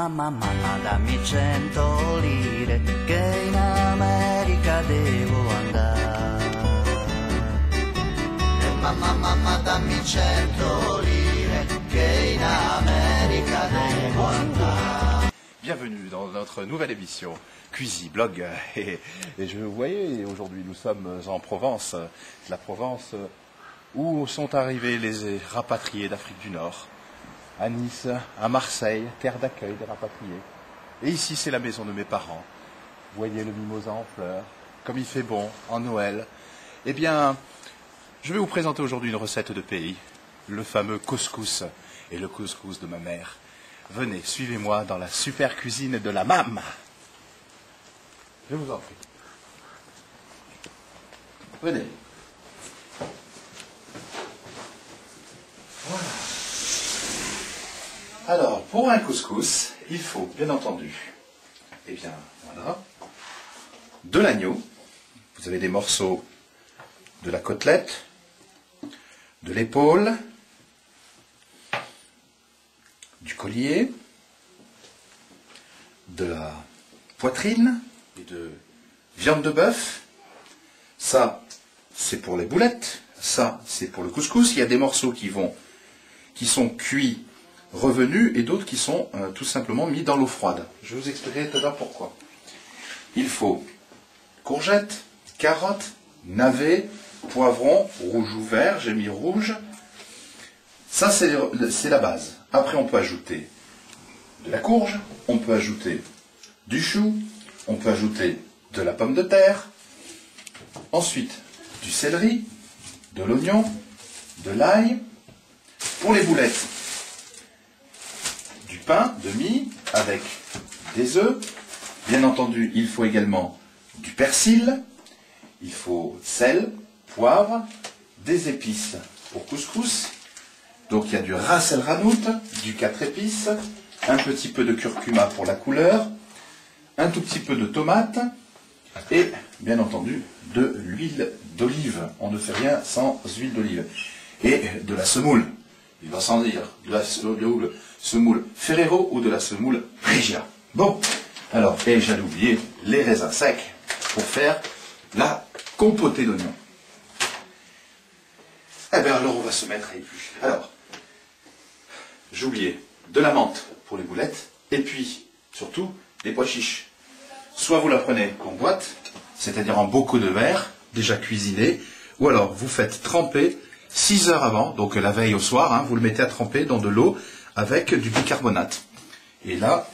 mamma, dammi 100 lire che in America devo andare. Mamma, dammi 100 lire che in America devo andare. Bienvenue dans notre nouvelle émission Cuisy Blog. Et vous voyez, aujourd'hui nous sommes en Provence, la Provence où sont arrivés les rapatriés d'Afrique du Nord, à Nice, à Marseille, terre d'accueil des rapatriés. Et ici c'est la maison de mes parents. Vous voyez le mimosa en fleurs, comme il fait bon en Noël. Eh bien, je vais vous présenter aujourd'hui une recette de pays, le fameux couscous et le couscous de ma mère. Venez, suivez-moi dans la super cuisine de la MAM. Je vous en prie. Venez. Voilà. Alors, pour un couscous, il faut, bien entendu, eh bien, voilà, de l'agneau. Vous avez des morceaux de la côtelette, de l'épaule, du collier, de la poitrine et de viande de bœuf. Ça, c'est pour les boulettes. Ça, c'est pour le couscous. Il y a des morceaux qui sont cuits, revenus, et d'autres qui sont tout simplement mis dans l'eau froide. Je vous expliquerai tout à l'heure pourquoi. Il faut courgettes, carottes, navets, poivrons, rouge ou vert. J'ai mis rouge. Ça, c'est la base. Après, on peut ajouter de la courge, on peut ajouter du chou, on peut ajouter de la pomme de terre, ensuite du céleri, de l'oignon, de l'ail. Pour les boulettes, du pain de mie avec des œufs. Bien entendu, il faut également du persil, il faut sel, poivre, des épices pour couscous. Donc il y a du ras el hanout, du 4 épices, un petit peu de curcuma pour la couleur, un tout petit peu de tomate et bien entendu de l'huile d'olive. On ne fait rien sans huile d'olive. Et de la semoule. Il va sans dire, de la semoule Ferrero ou de la semoule Regia. Bon, alors, et j'allais oublier les raisins secs pour faire la compotée d'oignons. Eh bien alors on va se mettre à éplucher. Alors, j'ai oublié de la menthe pour les boulettes, et puis, surtout, des pois chiches. Soit vous la prenez en boîte, c'est-à-dire en bocaux de verre, déjà cuisiné, ou alors vous faites tremper 6 heures avant, donc la veille au soir, hein, vous le mettez à tremper dans de l'eau avec du bicarbonate. Et là,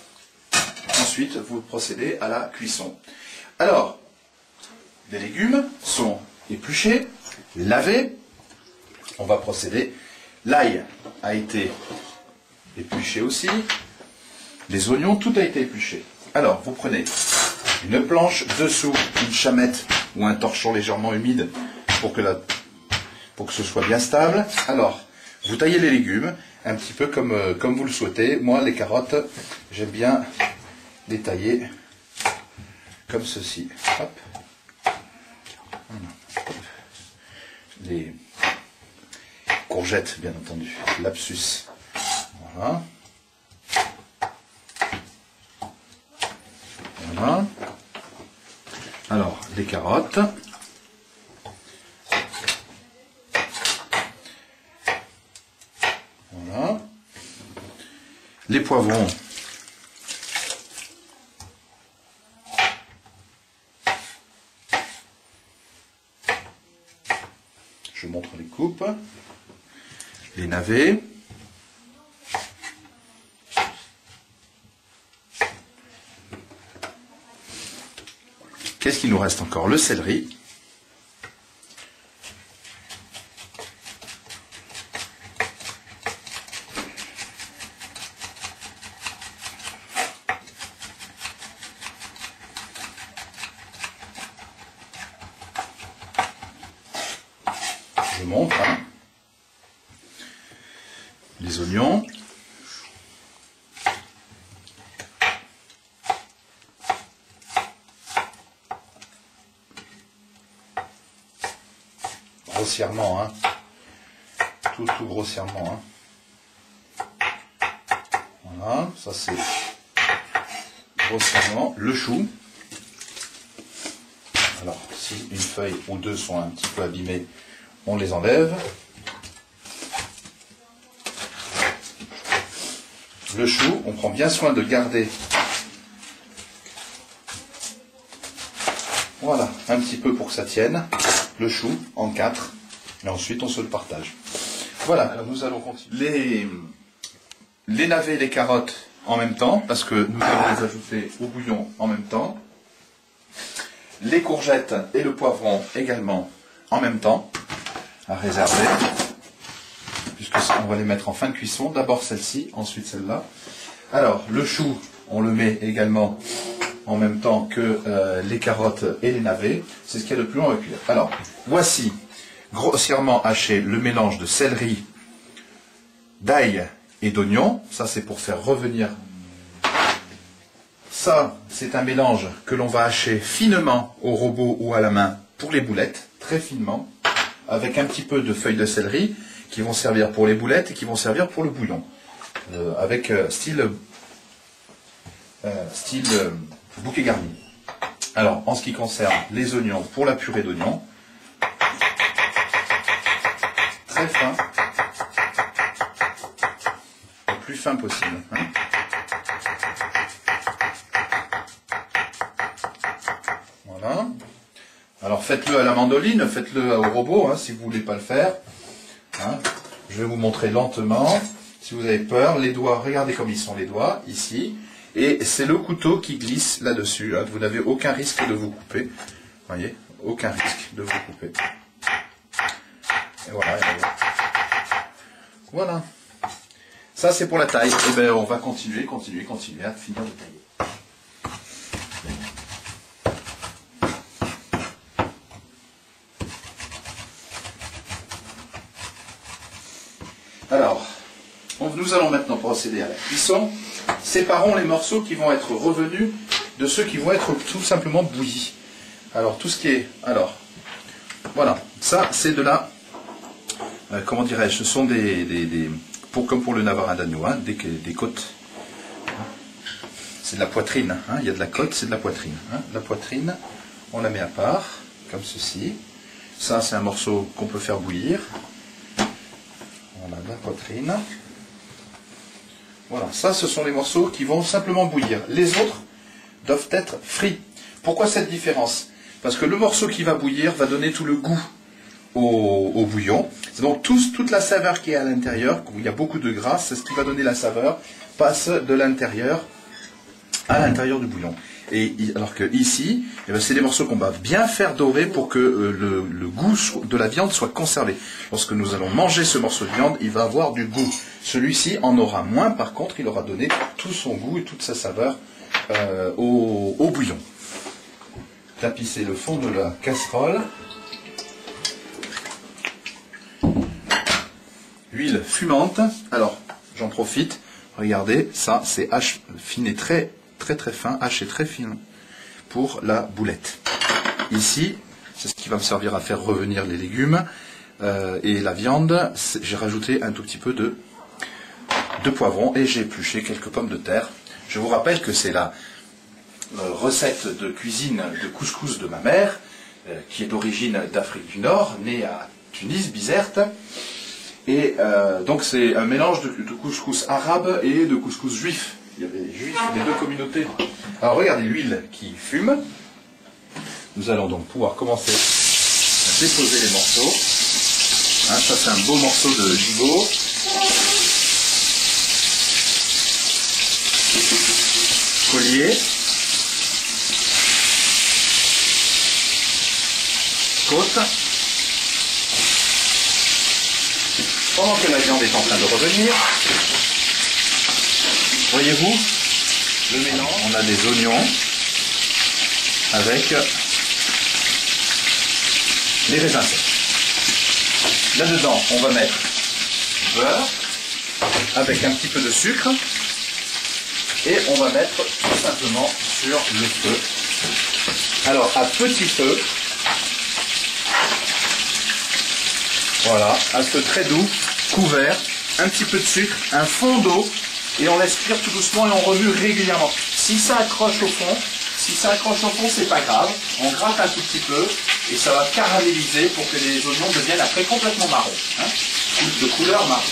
ensuite, vous procédez à la cuisson. Alors, les légumes sont épluchés, lavés. On va procéder. L'ail a été épluché aussi. Les oignons, tout a été épluché. Alors, vous prenez une planche, dessous une chamette ou un torchon légèrement humide pour que ce soit bien stable. Alors, vous taillez les légumes un petit peu comme vous le souhaitez. Moi, les carottes, j'aime bien les tailler comme ceci. Hop. Les courgettes, bien entendu. Lapsus. Voilà. Voilà. Alors, les carottes. Voilà. Les poivrons. Je montre les coupes. Les navets. Qu'est-ce qu'il nous reste encore? Le céleri. Je montre. Hein. Les oignons. Grossièrement, hein. Tout grossièrement, hein. Voilà, ça c'est grossièrement le chou. Alors, si une feuille ou deux sont un petit peu abîmées, on les enlève. Le chou, on prend bien soin de garder, voilà, un petit peu pour que ça tienne, le chou en 4, et ensuite on se le partage. Voilà, alors nous allons continuer. Les navets et les carottes en même temps, parce que nous allons les ajouter au bouillon en même temps. Les courgettes et le poivron également en même temps, à réserver, puisque on va les mettre en fin de cuisson. D'abord celle-ci, ensuite celle-là. Alors, le chou, on le met également en même temps que les carottes et les navets. C'est ce qu'il y a de plus long à cuire. Alors, voici grossièrement haché le mélange de céleri, d'ail et d'oignon. Ça, c'est pour faire revenir. Ça, c'est un mélange que l'on va hacher finement au robot ou à la main pour les boulettes, très finement, avec un petit peu de feuilles de céleri qui vont servir pour les boulettes et qui vont servir pour le bouillon, avec style bouquet garni. Alors, en ce qui concerne les oignons, pour la purée d'oignons, très fin, le plus fin possible. Hein. Voilà. Alors faites-le à la mandoline, faites-le au robot, hein, si vous ne voulez pas le faire. Hein. Je vais vous montrer lentement. Si vous avez peur, les doigts, regardez comme ils sont les doigts, ici. Et c'est le couteau qui glisse là-dessus. Hein. Vous n'avez aucun risque de vous couper. Voyez, aucun risque de vous couper. Et voilà. Voilà. Ça c'est pour la taille. Et bien on va continuer à finir de tailler. Alors, nous allons maintenant procéder à la cuisson. Séparons les morceaux qui vont être revenus de ceux qui vont être tout simplement bouillis. Alors, tout ce qui est... Alors, voilà. Ça, c'est de la... comment dirais-je? Ce sont comme pour le navarin d'agneau, hein, des côtes. C'est de la poitrine. Hein, il y a de la côte, c'est de la poitrine. Hein. La poitrine, on la met à part, comme ceci. Ça, c'est un morceau qu'on peut faire bouillir. On a de la poitrine. Voilà, ça ce sont les morceaux qui vont simplement bouillir. Les autres doivent être frits. Pourquoi cette différence? Parce que le morceau qui va bouillir va donner tout le goût au bouillon. Donc toute la saveur qui est à l'intérieur, où il y a beaucoup de gras, c'est ce qui va donner la saveur, passe de l'intérieur à l'intérieur du bouillon. Et alors que ici, eh ben, c'est des morceaux qu'on va bien faire dorer pour que le goût de la viande soit conservé. Lorsque nous allons manger ce morceau de viande, il va avoir du goût. Celui-ci en aura moins, par contre, il aura donné tout son goût et toute sa saveur au bouillon. Tapissez le fond de la casserole. Huile fumante. Alors, j'en profite. Regardez, ça, c'est finé très fin, haché très fin pour la boulette. Ici, c'est ce qui va me servir à faire revenir les légumes et la viande. J'ai rajouté un tout petit peu de poivron et j'ai épluché quelques pommes de terre. Je vous rappelle que c'est la recette de cuisine de couscous de ma mère, qui est d'origine d'Afrique du Nord, née à Tunis, Bizerte. Et donc c'est un mélange de couscous arabe et de couscous juif. Il y avait les juifs des deux communautés. Alors regardez l'huile qui fume. Nous allons donc pouvoir commencer à déposer les morceaux. Hein, ça c'est un beau morceau de gigot. Collier. Côte. Pendant que la viande est en train de revenir, voyez-vous, le mélange, on a des oignons avec les raisins secs. Là-dedans, on va mettre du beurre avec un petit peu de sucre et on va mettre tout simplement sur le feu. Alors, à petit feu, voilà, à feu très doux, couvert, un petit peu de sucre, un fond d'eau, et on laisse cuire tout doucement et on remue régulièrement. Si ça accroche au fond, c'est pas grave. On gratte un tout petit peu et ça va caraméliser pour que les oignons deviennent après complètement marron. Hein, de couleur marron.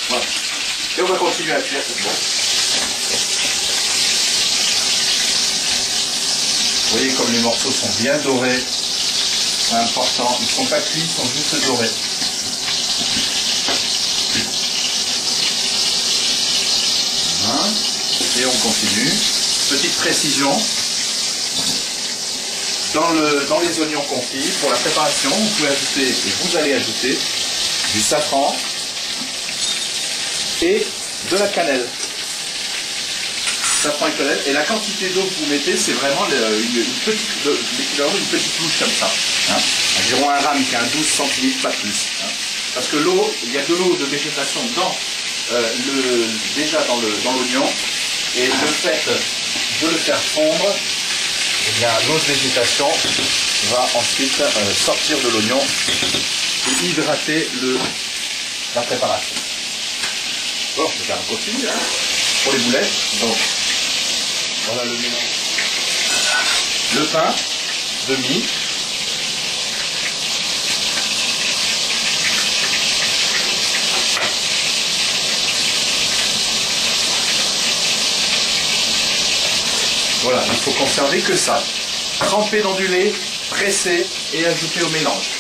Voilà. Et on va continuer à cuire cette fois. Vous voyez comme les morceaux sont bien dorés. C'est important. Ils ne sont pas cuits, ils sont juste dorés. Voilà. Et on continue. Petite précision. Dans les oignons confits, pour la préparation, vous pouvez ajouter, et vous allez ajouter, du safran et de la cannelle. Safran et cannelle. Et la quantité d'eau que vous mettez, c'est vraiment l'équivalent d'une petite louche comme ça. Hein. Environ un ramequin, 12 centilitres, pas plus. Hein. Parce que l'eau, il y a de l'eau de végétation déjà dans l'oignon. Et le fait de le faire fondre, eh bien, l'eau de végétation va ensuite sortir de l'oignon et hydrater la préparation. Bon, on continue hein, pour les boulettes. Donc, voilà le mélange. Le pain de mie. Voilà, il faut conserver que ça. Tremper dans du lait, presser et ajouter au mélange.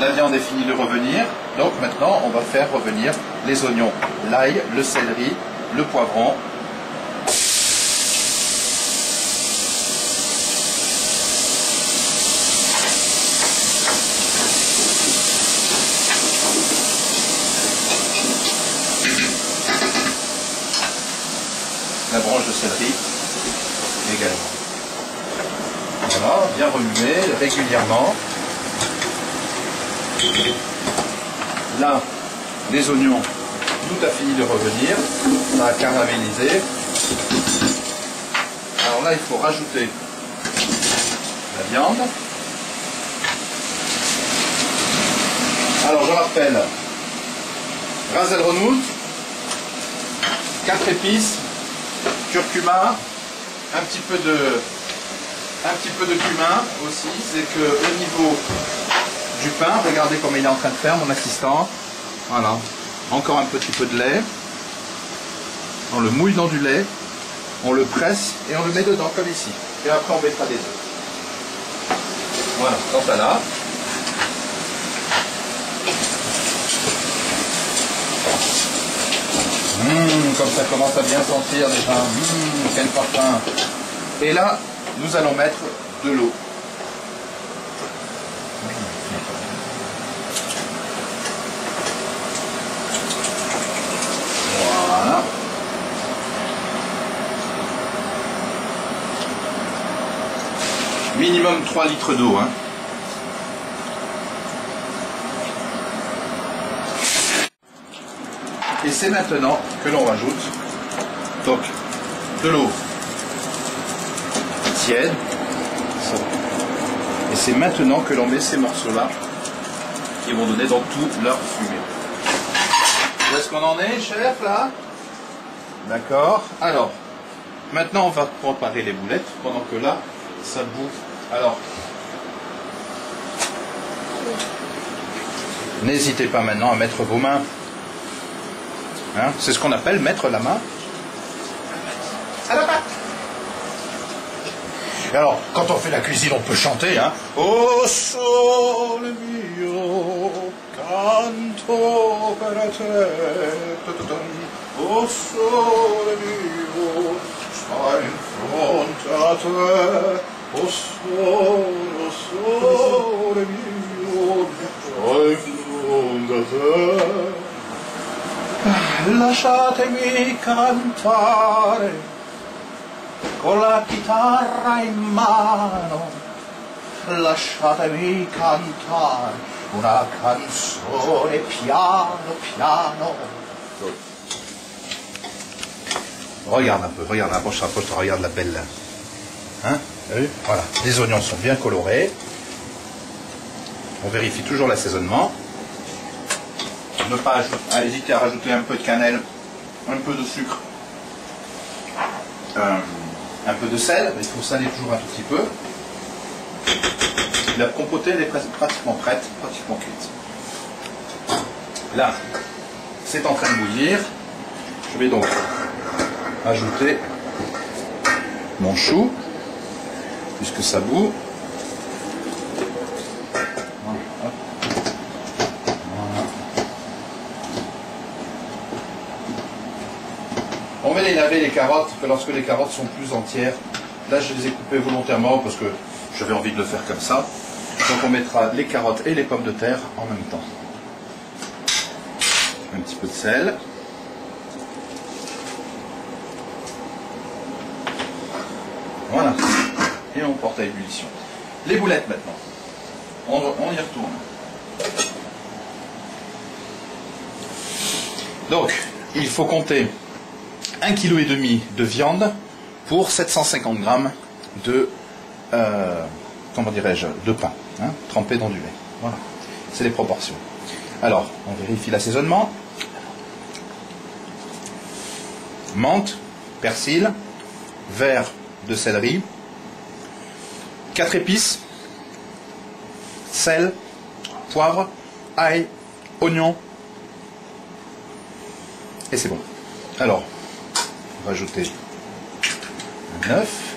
La viande est finie de revenir. Donc maintenant, on va faire revenir les oignons, l'ail, le céleri, le poivron. La branche de céleri également. Voilà, bien remuer régulièrement. Là, les oignons, tout a fini de revenir. Ça a caramélisé. Alors là, il faut rajouter la viande. Alors je rappelle, Razelrenout, 4 épices, curcuma, un petit peu de cumin aussi. C'est que au niveau du pain, regardez comme il est en train de faire mon assistant. Voilà, encore un petit peu de lait. On le mouille dans du lait, on le presse et on le met dedans comme ici. Et après on mettra des œufs. Voilà, quant à là. Comme ça commence à bien sentir déjà. Quel parfum. Et là, nous allons mettre de l'eau. Voilà. Minimum 3 litres d'eau. Hein. Et c'est maintenant que l'on rajoute donc de l'eau tiède. Et c'est maintenant que l'on met ces morceaux-là qui vont donner donc toute leur fumée. Où est-ce qu'on en est, chef, là? D'accord. Alors, maintenant on va préparer les boulettes pendant que là, ça bouffe. Alors, n'hésitez pas maintenant à mettre vos mains. Hein, c'est ce qu'on appelle mettre la main à la pâte. Et alors, quand on fait la cuisine, on peut chanter, hein. Oh sole mio, canto per te. Oh sole mio, sta in fronte a te. Oh sole mio, sta in fronte a te. Lasciatemi cantare con la chitarra in mano, lasciatemi cantare una canzone piano piano. Regarde un peu, approche, regarde la belle. Hein? Voilà, les oignons sont bien colorés. On vérifie toujours l'assaisonnement. ne pas hésiter à rajouter un peu de cannelle, un peu de sucre, un peu de sel. Il faut saler toujours un tout petit peu. La compotée elle est pratiquement prête, pratiquement cuite. Là, c'est en train de bouillir. Je vais donc ajouter mon chou, puisque ça bout. On va les laver les carottes que lorsque les carottes sont plus entières. Là, je les ai coupées volontairement parce que j'avais envie de le faire comme ça. Donc on mettra les carottes et les pommes de terre en même temps. Un petit peu de sel. Voilà. Et on porte à ébullition. Les boulettes maintenant. On y retourne. Donc, il faut compter 1,5 kg de viande pour 750 g de, comment dirais-je, de pain, hein, trempé dans du lait. Voilà, c'est les proportions. Alors, on vérifie l'assaisonnement. Menthe, persil, verre de céleri, 4 épices, sel, poivre, ail, oignon, et c'est bon. Alors, on va ajouter un œuf,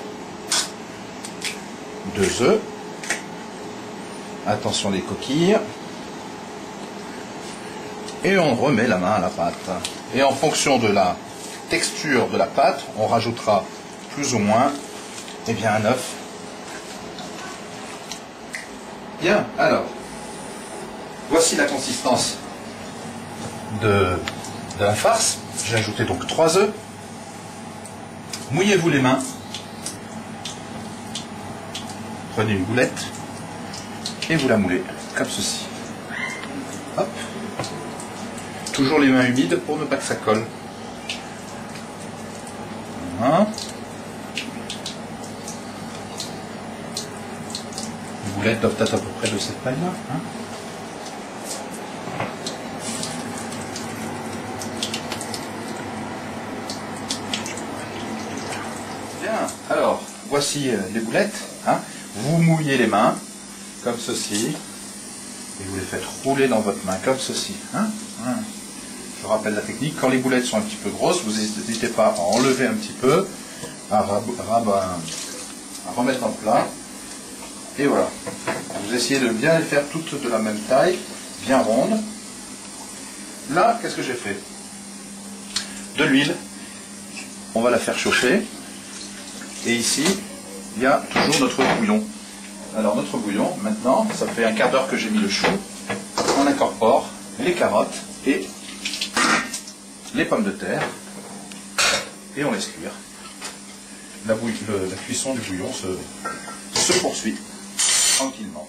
2 œufs, attention les coquilles, et on remet la main à la pâte. Et en fonction de la texture de la pâte, on rajoutera plus ou moins un œuf. Bien, alors, voici la consistance de la farce. J'ai ajouté donc 3 œufs. Mouillez-vous les mains. Prenez une boulette et vous la moulez comme ceci. Hop. Toujours les mains humides pour ne pas que ça colle. Voilà. Les boulettes doivent être à peu près de cette taille-là. Hein. Bien, alors, voici les boulettes. Hein. Vous mouillez les mains, comme ceci, et vous les faites rouler dans votre main, comme ceci. Hein. Hein. Je rappelle la technique, quand les boulettes sont un petit peu grosses, vous n'hésitez pas à enlever un petit peu, à remettre en plat, et voilà. Vous essayez de bien les faire toutes de la même taille, bien rondes. Là, qu'est-ce que j'ai fait? De l'huile, on va la faire chauffer, et ici, il y a toujours notre bouillon. Alors notre bouillon, maintenant, ça fait un quart d'heure que j'ai mis le chou, on incorpore les carottes et les pommes de terre, et on laisse cuire. La cuisson du bouillon se poursuit tranquillement.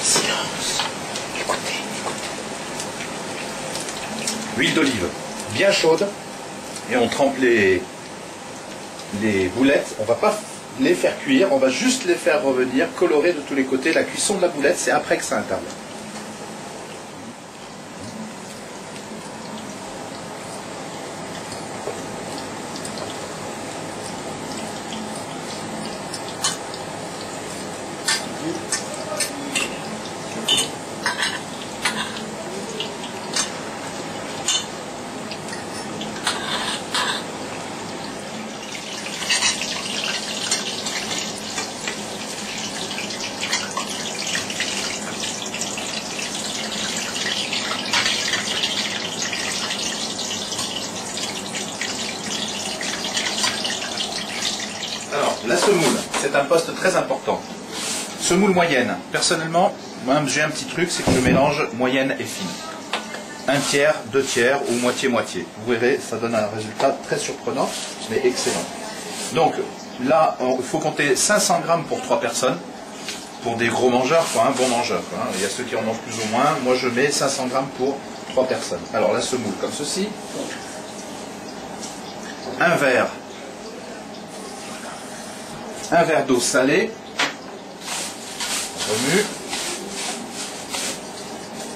Silence. Écoutez. Huile d'olive bien chaude et on trempe les boulettes. On ne va pas les faire cuire, on va juste les faire revenir colorées de tous les côtés. La cuisson de la boulette, c'est après que ça intervient. Alors, la semoule, c'est un poste très important. Semoule moyenne. Personnellement, moi j'ai un petit truc, c'est que je mélange moyenne et fine. 1/3, 2/3 ou moitié-moitié. Vous verrez, ça donne un résultat très surprenant, mais excellent. Donc là, il faut compter 500 grammes pour 3 personnes. Pour des gros mangeurs, quoi, un bon mangeur. Quoi, hein. Il y a ceux qui en mangent plus ou moins. Moi, je mets 500 grammes pour 3 personnes. Alors la semoule comme ceci. Un verre d'eau salée. On remue.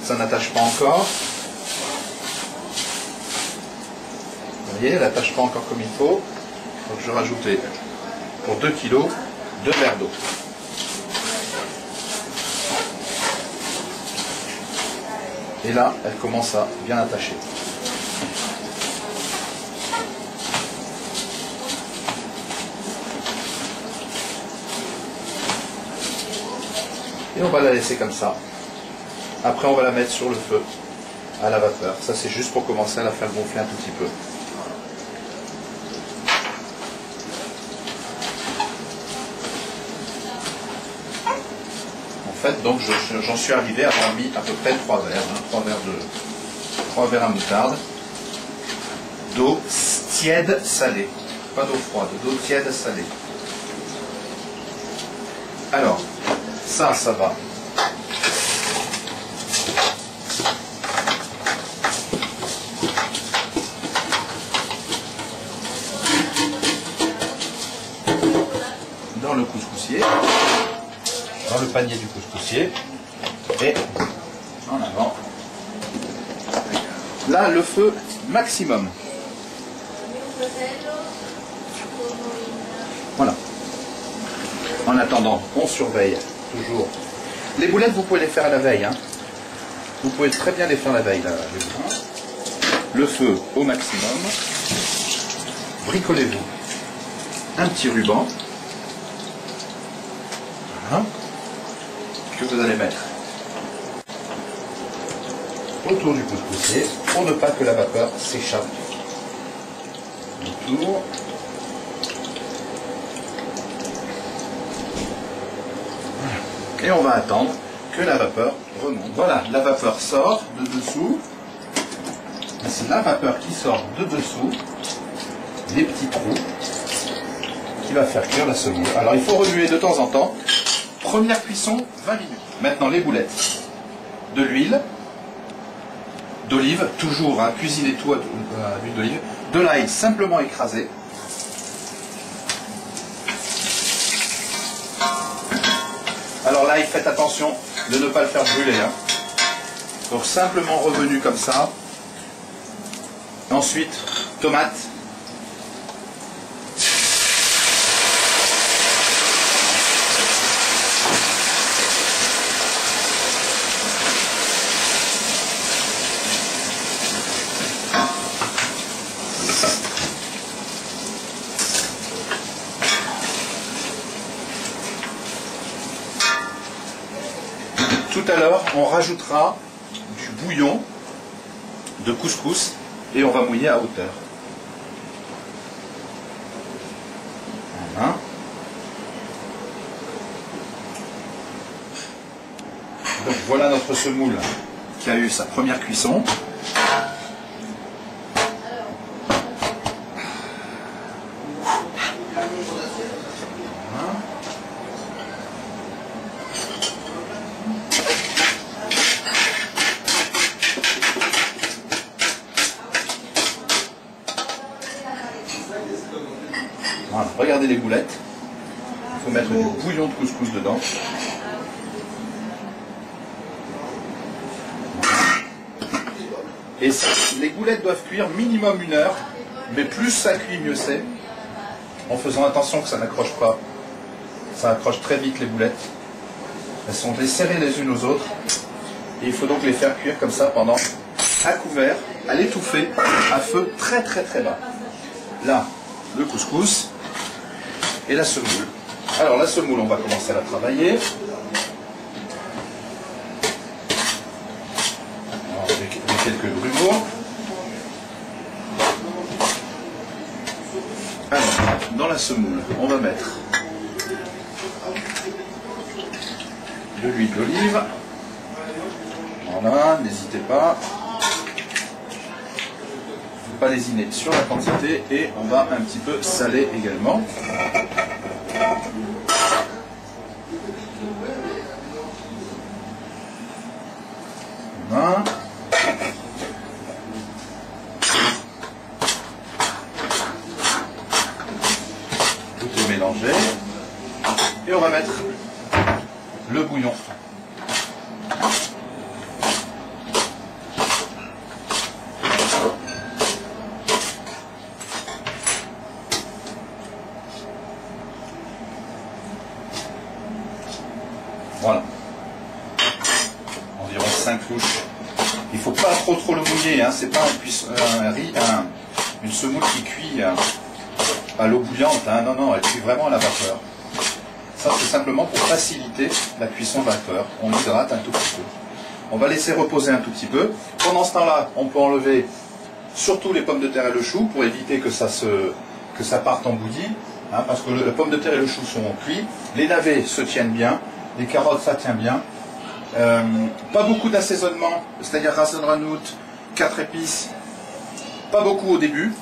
Ça n'attache pas encore. Vous voyez, elle n'attache pas encore comme il faut. Donc je vais rajouter pour 2 kg 2 verres d'eau. Et là, elle commence à bien attacher. Et on va la laisser comme ça. Après, on va la mettre sur le feu, à la vapeur. Ça, c'est juste pour commencer à la faire gonfler un tout petit peu. En fait, donc j'en suis arrivé à avoir mis à peu près 3 verres, hein, 3 verres à moutarde, d'eau tiède salée, pas d'eau froide, d'eau tiède salée. Alors, ça va. Dans le couscoussier. Dans le panier du couscoussier et en avant. Là, le feu maximum. Voilà. En attendant, on surveille toujours. Les boulettes, vous pouvez les faire à la veille. Hein. Vous pouvez très bien les faire la veille. Là, le feu au maximum. Bricolez-vous un petit ruban. Voilà. Que vous allez mettre autour du couscoussier pour ne pas que la vapeur s'échappe. Autour. Et on va attendre que la vapeur remonte. Voilà, la vapeur sort de dessous. C'est la vapeur qui sort de dessous des petits trous qui va faire cuire la semoule. Alors il faut remuer de temps en temps. Première cuisson, 20 minutes. Maintenant, les boulettes. De l'huile, d'olive, toujours, hein, cuisinez tout à l'huile d'olive. De l'ail simplement écrasé. Alors l'ail, faites attention de ne pas le faire brûler. Hein. Donc simplement revenu comme ça. Ensuite, tomate. Tout à l'heure, on rajoutera du bouillon de couscous et on va mouiller à hauteur. Voilà. Donc voilà notre semoule qui a eu sa première cuisson. Voilà, regardez les boulettes. Il faut mettre du bouillon de couscous dedans. Et les boulettes doivent cuire minimum 1 heure, mais plus ça cuit, mieux c'est. En faisant attention que ça n'accroche pas. Ça accroche très vite les boulettes. Elles sont serrées les unes aux autres. Et il faut donc les faire cuire comme ça pendant à couvert, à l'étouffer, à feu très très très bas. Là, le couscous et la semoule. Alors la semoule, on va commencer à la travailler. Alors, avec quelques grumeaux. Alors, dans la semoule, on va mettre de l'huile d'olive. Voilà, n'hésitez pas. Pas lésiner sur la quantité et on va un petit peu saler également. Voilà. Tout est mélangé et on va mettre le bouillon. Voilà. Environ 5 louches. Il ne faut pas trop le mouiller, hein. C'est pas une semoule qui cuit à l'eau bouillante, hein. Non, non, elle cuit vraiment à la vapeur. Ça, c'est simplement pour faciliter la cuisson vapeur. On hydrate un tout petit peu. On va laisser reposer un tout petit peu. Pendant ce temps-là, on peut enlever surtout les pommes de terre et le chou pour éviter que ça parte en bouillie, hein, parce que les pommes de terre et le chou sont cuits. Les navets se tiennent bien. Les carottes, ça tient bien. Pas beaucoup d'assaisonnement, c'est-à-dire raisin hanout, 4 épices. Pas beaucoup au début,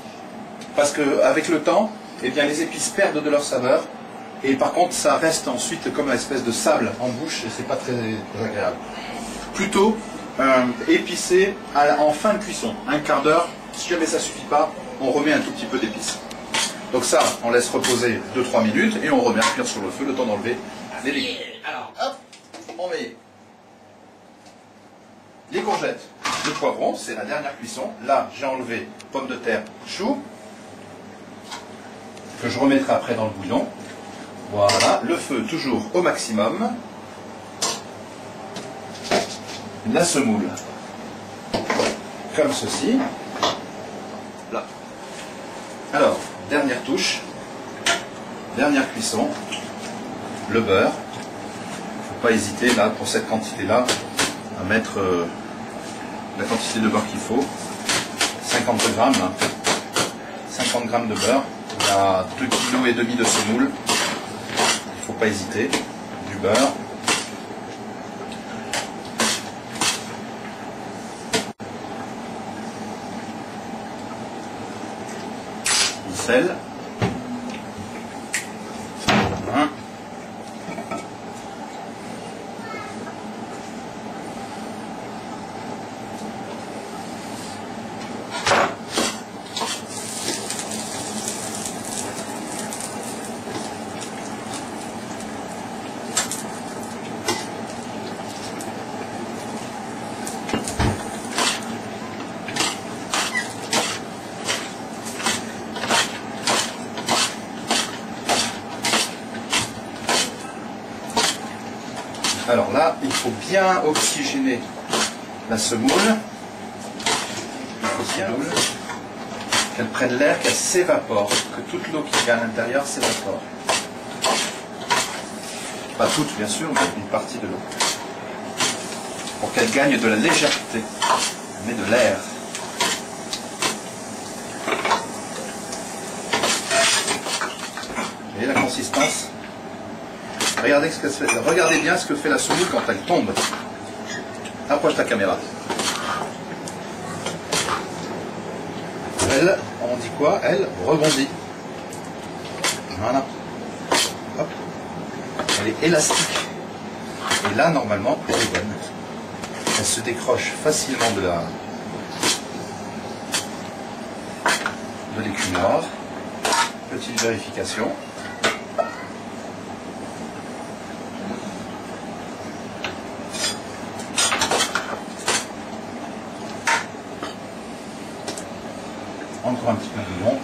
parce qu'avec le temps, eh bien, les épices perdent de leur saveur. Et par contre, ça reste ensuite comme une espèce de sable en bouche et c'est pas très agréable. Plutôt épicé en fin de cuisson, un quart d'heure. Si jamais ça suffit pas, on remet un tout petit peu d'épices. Donc ça, on laisse reposer 2-3 minutes et on remet à cuire sur le feu le temps d'enlever les légumes. Alors, hop, on met les courgettes, le poivron, c'est la dernière cuisson. Là, j'ai enlevé pommes de terre, chou, que je remettrai après dans le bouillon. Voilà, le feu toujours au maximum. La semoule, comme ceci. Là. Alors, dernière touche, dernière cuisson, le beurre. Il ne faut pas hésiter là, pour cette quantité-là, à mettre la quantité de beurre qu'il faut. 50 grammes. 50 grammes de beurre. Il y a 2,5 kg de semoule. Il ne faut pas hésiter. Du beurre. Du sel. Voilà. Alors là, il faut bien oxygéner la semoule. Il faut bien qu'elle prenne l'air, qu'elle s'évapore, que toute l'eau qui est à l'intérieur s'évapore. Pas toute, bien sûr, mais une partie de l'eau. Pour qu'elle gagne de la légèreté, mais de l'air. Vous voyez la consistance ? Regardez bien ce que fait la semoule quand elle tombe. Approche ta caméra. Elle, on dit quoi? Elle rebondit. Voilà. Hop. Elle est élastique. Et là, normalement, elle est bonne. Elle se décroche facilement de l'écume noire. Petite vérification. Encore un petit peu de bouillon.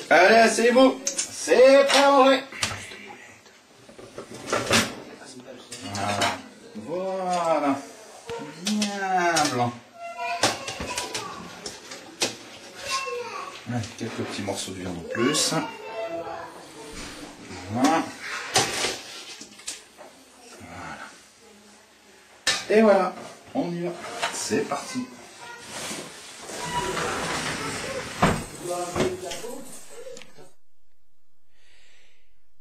Allez, asseyez-vous. C'est prêt à manger. quelques petits morceaux de viande en plus. Voilà. Et voilà, on y va. C'est parti.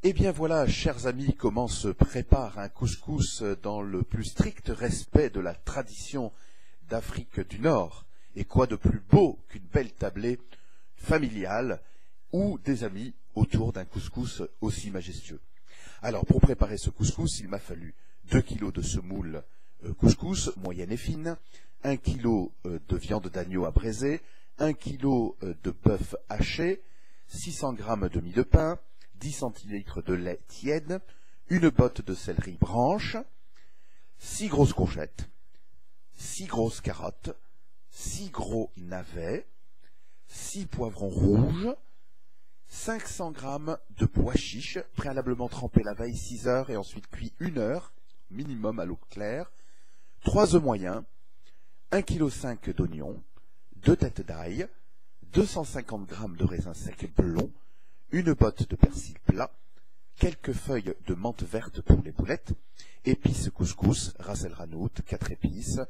Eh bien voilà, chers amis, comment se prépare un couscous dans le plus strict respect de la tradition d'Afrique du Nord. Et quoi de plus beau qu'une belle tablée familiale ou des amis autour d'un couscous aussi majestueux. Alors pour préparer ce couscous, il m'a fallu 2 kg de semoule couscous, moyenne et fine, 1 kg de viande d'agneau à braiser, 1 kg de bœuf haché, 600 g de mie de pain, 10 centilitres de lait tiède, une botte de céleri branche, 6 grosses courgettes, 6 grosses carottes, 6 gros navets, 6 poivrons rouges, 500 g de pois chiches, préalablement trempés la veille 6 heures et ensuite cuits 1 heure, minimum à l'eau claire, 3 œufs moyens, 1,5 kg d'oignons, 2 têtes d'ail, 250 g de raisins secs blonds, une botte de persil plat, quelques feuilles de menthe verte pour les boulettes, épices couscous, ras el hanout, 4 épices,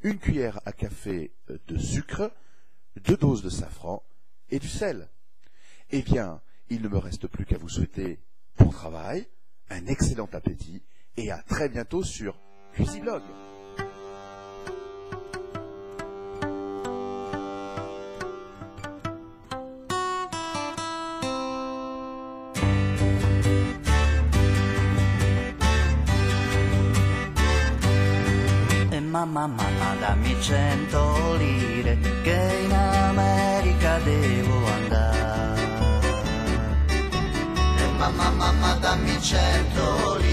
une cuillère à café de sucre, 2 doses de safran et du sel. Eh bien, il ne me reste plus qu'à vous souhaiter bon travail, un excellent appétit et à très bientôt sur Cuisiblog. Mamma, mamma, dammi 100 lire che in America devo andare. Mamma, mamma, dammi 100 lire